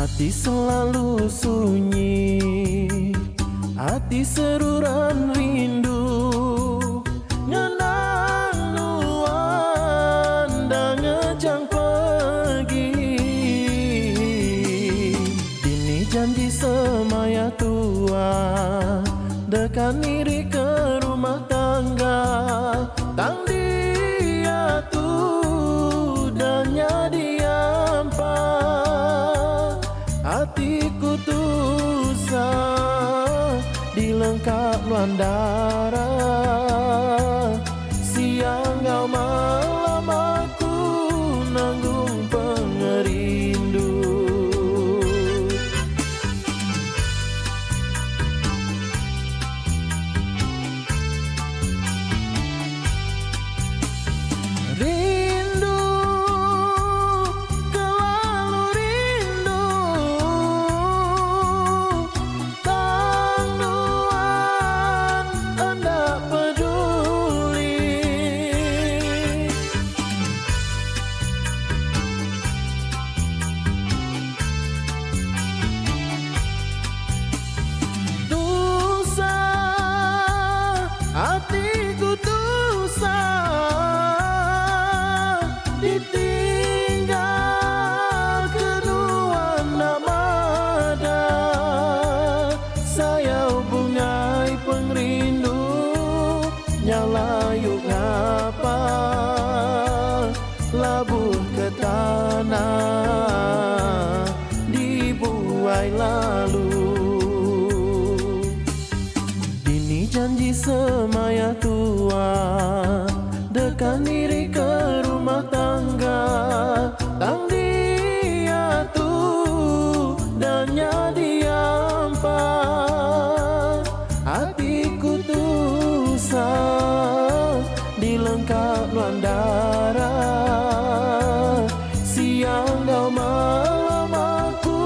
Hati selalu sunyi, hati seruran rindu, ngenang nuan dan ngejang pergi. Ini janji semaya tua, dekat diri ke rumah tangga, tang dia tu dan dia empat. Hatiku tusah dilengkap luan darah, siang kau malam aku nanggung pengerindu. Hatiku tusah ditinggal kedua namada. Saya bungai pengrindu nyalayu ngapa labur ke tanah dibuai lalu. Janji semaya tua, dekat diri ke rumah tangga, tang dia tu dan dia empat. Hatiku tusah dilengkap luan darah, siang kau malam aku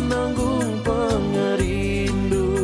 nanggung pengerindu.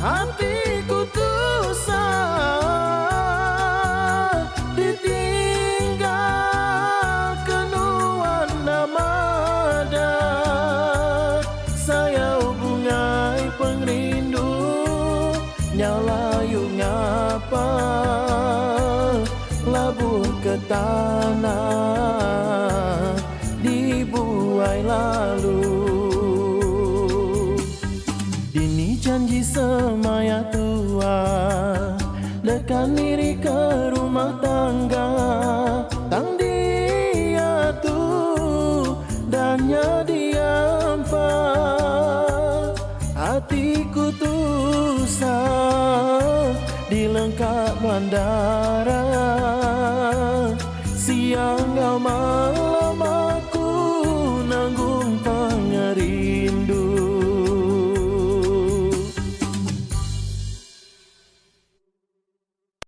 Hatiku tusah ditinggal kenuan namada. Saya bungai pengrindu nyalayu ngapa labur ke tanah dibuai lalu. Ini janji semaya tua, dekat diri ke rumah tangga, tang dia tu dan dia empat. Hatiku tusah dilengkap luan darah, siang kau malam